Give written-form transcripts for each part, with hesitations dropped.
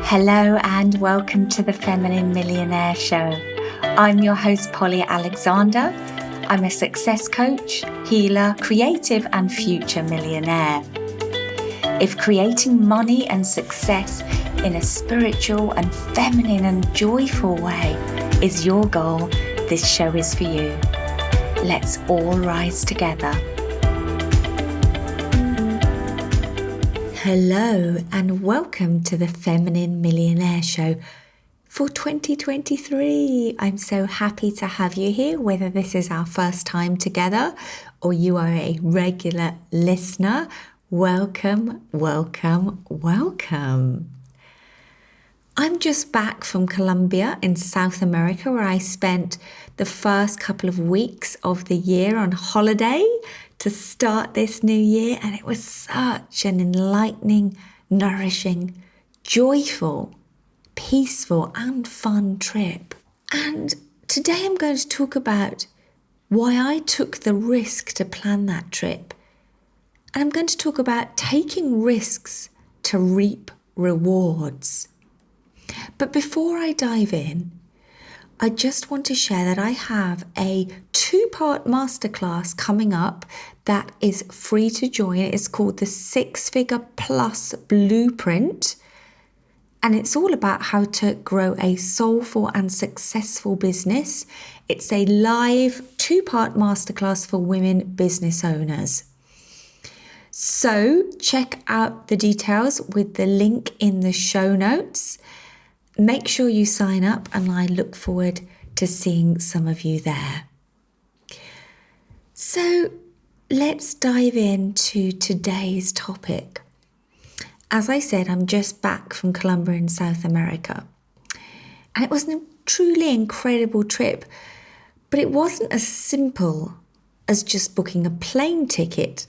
Hello and welcome to the Feminine Millionaire Show. I'm your host, Polly Alexander. I'm a success coach, healer, creative and future millionaire. If creating money and success in a spiritual and feminine and joyful way is your goal, this show is for you. Let's all rise together. Hello and welcome to the Feminine Millionaire Show for 2023. I'm so happy to have you here, whether this is our first time together or you are a regular listener. Welcome, welcome, welcome. I'm just back from Colombia in South America, where I spent the first couple of weeks of the year on holiday to start this new year, and it was such an enlightening, nourishing, joyful, peaceful and fun trip. And today I'm going to talk about why I took the risk to plan that trip. And I'm going to talk about taking risks to reap rewards. But before I dive in, I just want to share that I have a 2-part masterclass coming up that is free to join. It's called the 6-Figure Plus Blueprint. And it's all about how to grow a soulful and successful business. It's a live 2-part masterclass for women business owners. So check out the details with the link in the show notes. Make sure you sign up, and I look forward to seeing some of you there. So let's dive into today's topic. As I said, I'm just back from Colombia in South America. And it was a truly incredible trip, but it wasn't as simple as just booking a plane ticket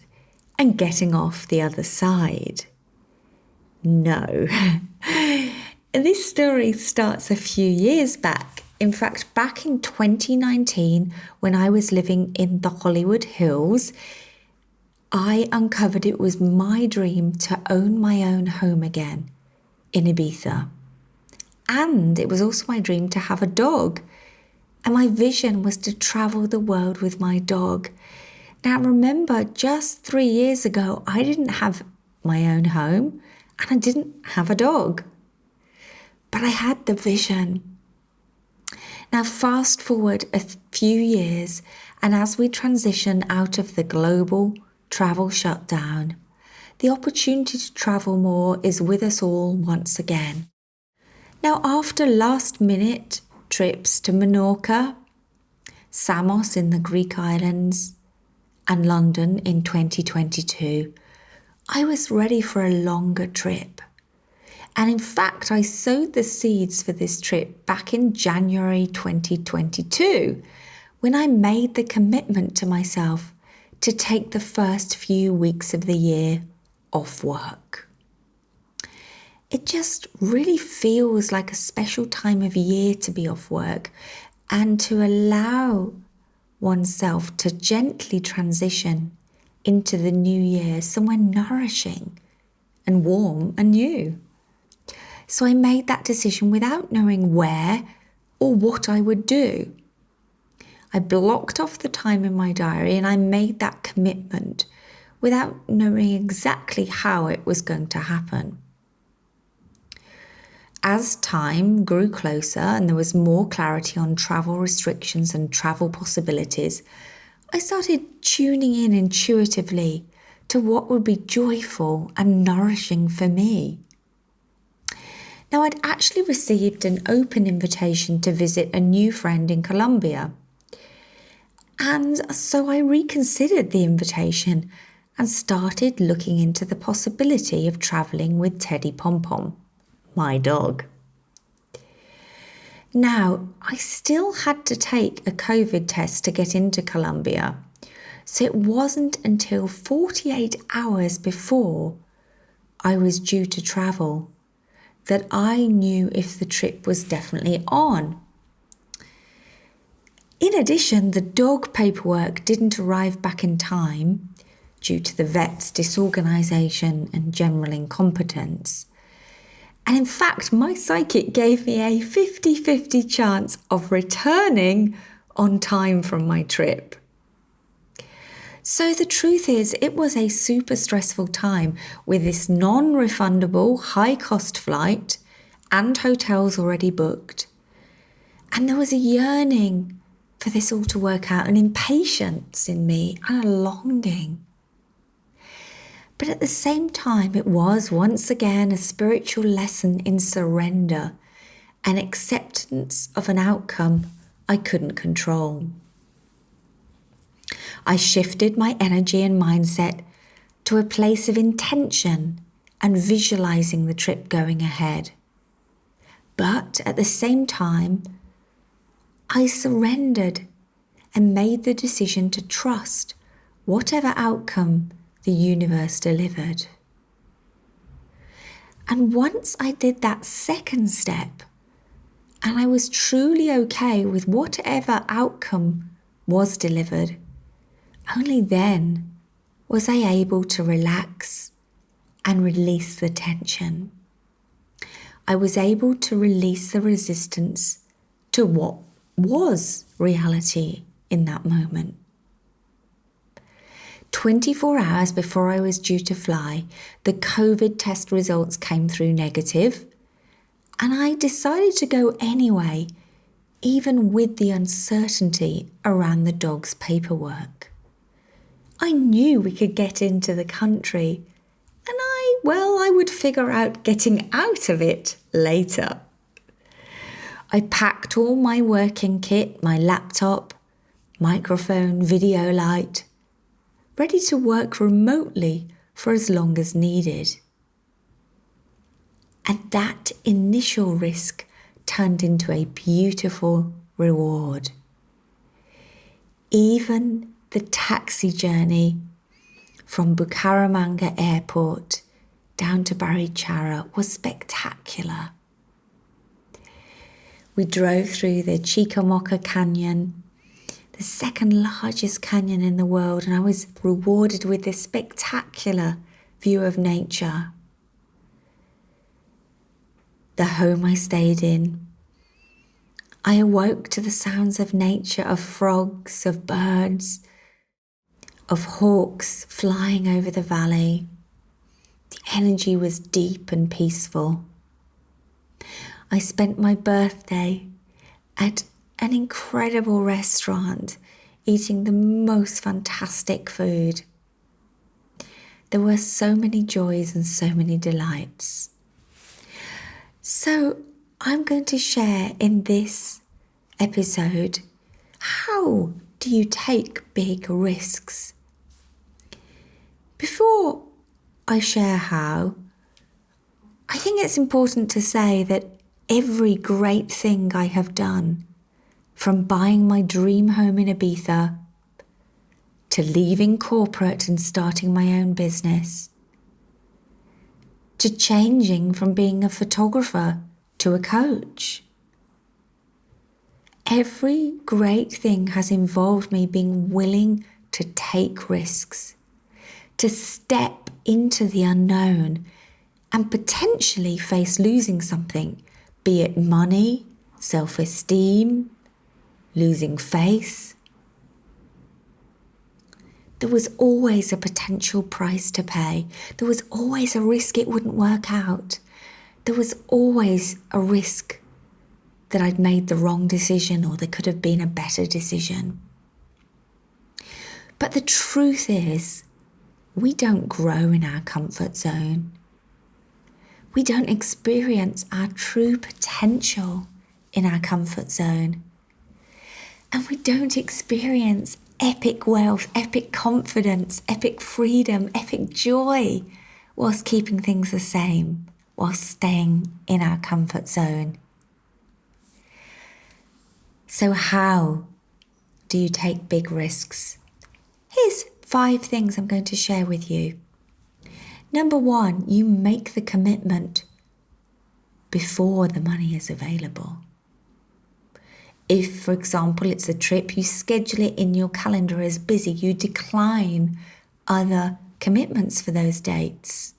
and getting off the other side. No. And this story starts a few years back. In fact, back in 2019, when I was living in the Hollywood Hills, I uncovered it was my dream to own my own home again in Ibiza. And it was also my dream to have a dog. And my vision was to travel the world with my dog. Now, remember, just 3 years ago, I didn't have my own home and I didn't have a dog. But I had the vision. Now, fast forward a few years, and as we transition out of the global travel shutdown, the opportunity to travel more is with us all once again. Now, after last-minute trips to Menorca, Samos in the Greek islands, and London in 2022, I was ready for a longer trip. And in fact, I sowed the seeds for this trip back in January 2022, when I made the commitment to myself to take the first few weeks of the year off work. It just really feels like a special time of year to be off work and to allow oneself to gently transition into the new year somewhere nourishing and warm and new. So I made that decision without knowing where or what I would do. I blocked off the time in my diary and I made that commitment without knowing exactly how it was going to happen. As time grew closer and there was more clarity on travel restrictions and travel possibilities, I started tuning in intuitively to what would be joyful and nourishing for me. Now, I'd actually received an open invitation to visit a new friend in Colombia. And so I reconsidered the invitation and started looking into the possibility of travelling with Teddy Pom Pom, my dog. Now, I still had to take a COVID test to get into Colombia. So it wasn't until 48 hours before I was due to travel that I knew if the trip was definitely on. In addition, the dog paperwork didn't arrive back in time due to the vet's disorganisation and general incompetence. And in fact, my psychic gave me a 50-50 chance of returning on time from my trip. So the truth is, it was a super stressful time with this non-refundable high-cost flight and hotels already booked. And there was a yearning for this all to work out, an impatience in me and a longing. But at the same time, it was once again a spiritual lesson in surrender and acceptance of an outcome I couldn't control. I shifted my energy and mindset to a place of intention and visualizing the trip going ahead. But at the same time, I surrendered and made the decision to trust whatever outcome the universe delivered. And once I did that second step, and I was truly okay with whatever outcome was delivered, only then was I able to relax and release the tension. I was able to release the resistance to what was reality in that moment. 24 hours before I was due to fly, the COVID test results came through negative, and I decided to go anyway, even with the uncertainty around the dog's paperwork. I knew we could get into the country, and I would figure out getting out of it later. I packed all my working kit, my laptop, microphone, video light, ready to work remotely for as long as needed. And that initial risk turned into a beautiful reward. Even the taxi journey from Bucaramanga Airport down to Barichara was spectacular. We drove through the Chicamocha Canyon, the second largest canyon in the world, and I was rewarded with this spectacular view of nature. The home I stayed in, I awoke to the sounds of nature, of frogs, of birds, of hawks flying over the valley. The energy was deep and peaceful. I spent my birthday at an incredible restaurant, eating the most fantastic food. There were so many joys and so many delights. So I'm going to share in this episode, how do you take big risks? Before I share how, I think it's important to say that every great thing I have done, from buying my dream home in Ibiza, to leaving corporate and starting my own business, to changing from being a photographer to a coach. Every great thing has involved me being willing to take risks, to step into the unknown and potentially face losing something, be it money, self-esteem, losing face. There was always a potential price to pay. There was always a risk it wouldn't work out. There was always a risk that I'd made the wrong decision or there could have been a better decision. But the truth is, we don't grow in our comfort zone. We don't experience our true potential in our comfort zone. And we don't experience epic wealth, epic confidence, epic freedom, epic joy, whilst keeping things the same, whilst staying in our comfort zone. So how do you take big risks? Here's 5 things I'm going to share with you. Number 1, you make the commitment before the money is available. If, for example, it's a trip, you schedule it in your calendar as busy. You decline other commitments for those dates.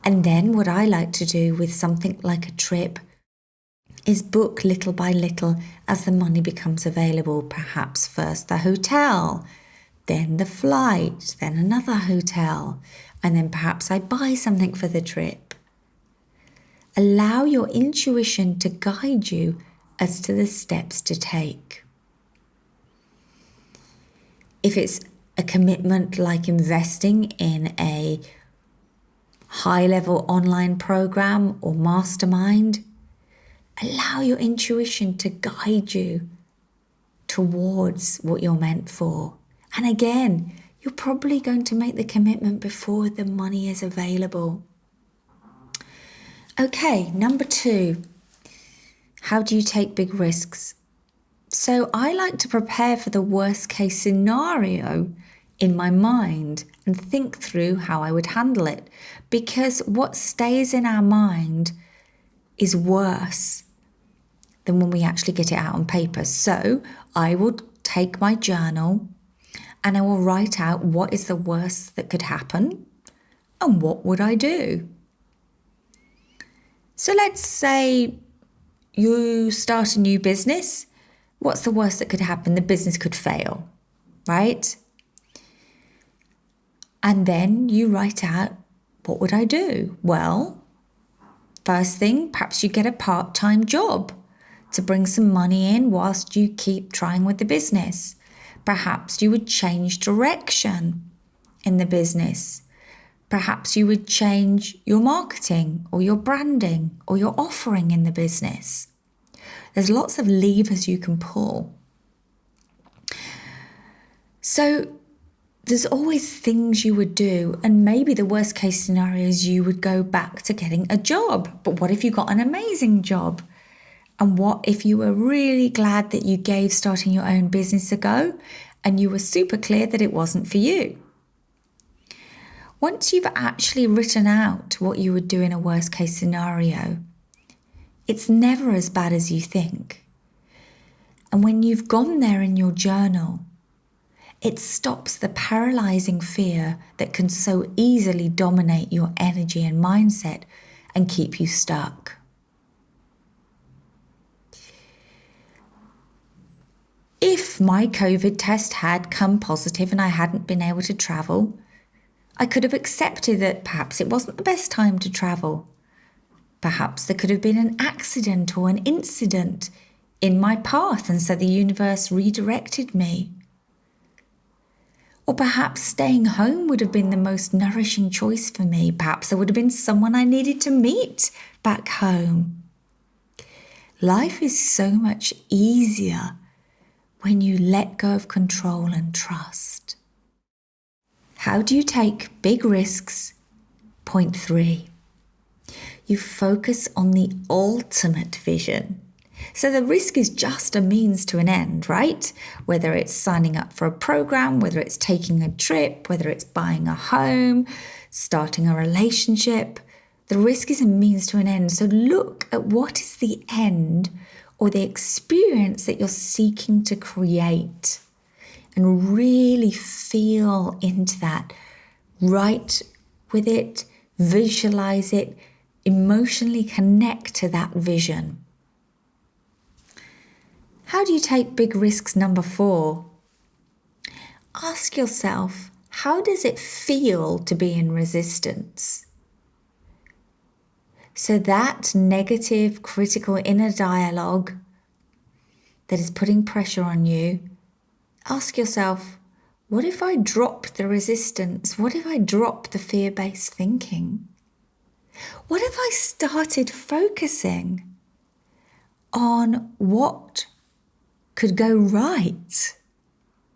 And then what I like to do with something like a trip is book little by little as the money becomes available. Perhaps first the hotel, then the flight, then another hotel, and then perhaps I buy something for the trip. Allow your intuition to guide you as to the steps to take. If it's a commitment like investing in a high-level online program or mastermind, allow your intuition to guide you towards what you're meant for. And again, you're probably going to make the commitment before the money is available. Okay, number 2, how do you take big risks? So I like to prepare for the worst case scenario in my mind and think through how I would handle it, because what stays in our mind is worse than when we actually get it out on paper. So I would take my journal and I will write out what is the worst that could happen and what would I do. So let's say you start a new business. What's the worst that could happen? The business could fail, right? And then you write out, what would I do? Well, first thing, perhaps you get a part-time job to bring some money in whilst you keep trying with the business. Perhaps you would change direction in the business. Perhaps you would change your marketing or your branding or your offering in the business. There's lots of levers you can pull. So there's always things you would do, and maybe the worst case scenario is you would go back to getting a job. But what if you got an amazing job? And what if you were really glad that you gave starting your own business a go and you were super clear that it wasn't for you? Once you've actually written out what you would do in a worst case scenario, it's never as bad as you think. And when you've gone there in your journal, it stops the paralyzing fear that can so easily dominate your energy and mindset and keep you stuck. If my COVID test had come positive and I hadn't been able to travel, I could have accepted that perhaps it wasn't the best time to travel. Perhaps there could have been an accident or an incident in my path, and so the universe redirected me. Or perhaps staying home would have been the most nourishing choice for me. Perhaps there would have been someone I needed to meet back home. Life is so much easier when you let go of control and trust. How do you take big risks? Point 3. You focus on the ultimate vision. So the risk is just a means to an end, right? Whether it's signing up for a program, whether it's taking a trip, whether it's buying a home, starting a relationship, the risk is a means to an end. So look at what is the end or the experience that you're seeking to create and really feel into that. Write with it, visualize it, emotionally connect to that vision. How do you take big risks? Number 4. Ask yourself, how does it feel to be in resistance? So that negative, critical inner dialogue that is putting pressure on you, ask yourself, what if I drop the resistance? What if I drop the fear-based thinking? What if I started focusing on what could go right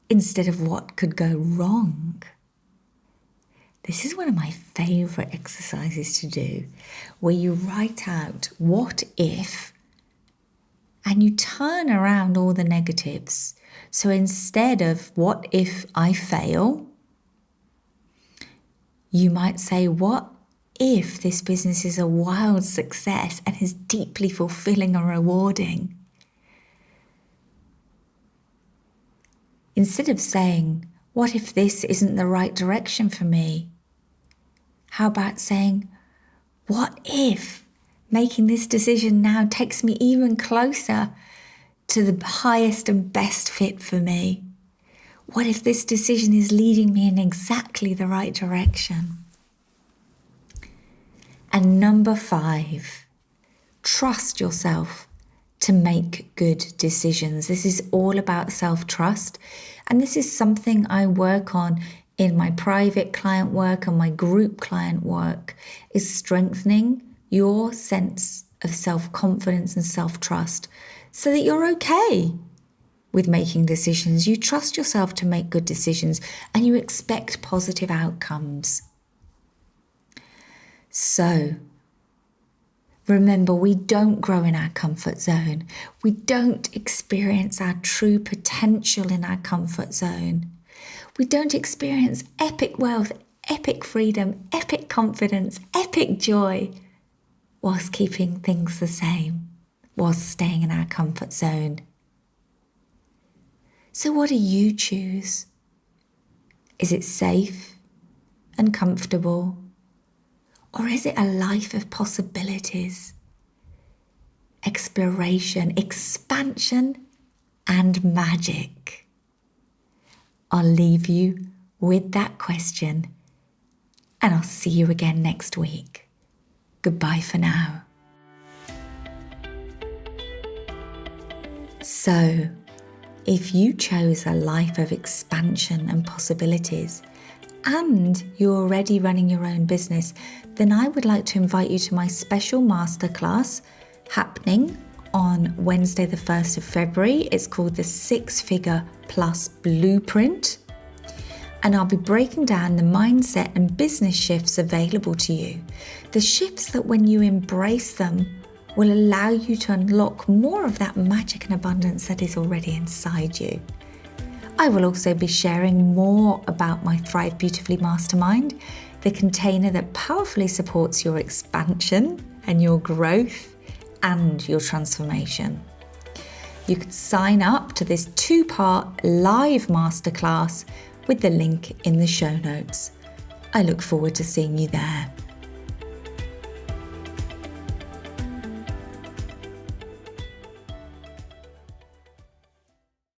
instead of what could go wrong? This is one of my favorite exercises to do, where you write out what if and you turn around all the negatives. So instead of what if I fail, you might say, what if this business is a wild success and is deeply fulfilling and rewarding? Instead of saying, what if this isn't the right direction for me? How about saying, What if making this decision now takes me even closer to the highest and best fit for me? What if this decision is leading me in exactly the right direction? And number 5, trust yourself to make good decisions. This is all about self-trust. And this is something I work on in my private client work and my group client work, is strengthening your sense of self-confidence and self-trust so that you're okay with making decisions. You trust yourself to make good decisions and you expect positive outcomes. So, remember, we don't grow in our comfort zone. We don't experience our true potential in our comfort zone. We don't experience epic wealth, epic freedom, epic confidence, epic joy, whilst keeping things the same, whilst staying in our comfort zone. So what do you choose? Is it safe and comfortable? Or is it a life of possibilities, exploration, expansion, and magic? I'll leave you with that question, and I'll see you again next week. Goodbye for now. So, if you chose a life of expansion and possibilities, and you're already running your own business, then I would like to invite you to my special masterclass happening on Wednesday the 1st of February. It's called the 6-Figure Plus Blueprint. And I'll be breaking down the mindset and business shifts available to you. The shifts that when you embrace them will allow you to unlock more of that magic and abundance that is already inside you. I will also be sharing more about my Thrive Beautifully Mastermind, the container that powerfully supports your expansion and your growth and your transformation. You can sign up to this 2-part live masterclass with the link in the show notes. I look forward to seeing you there.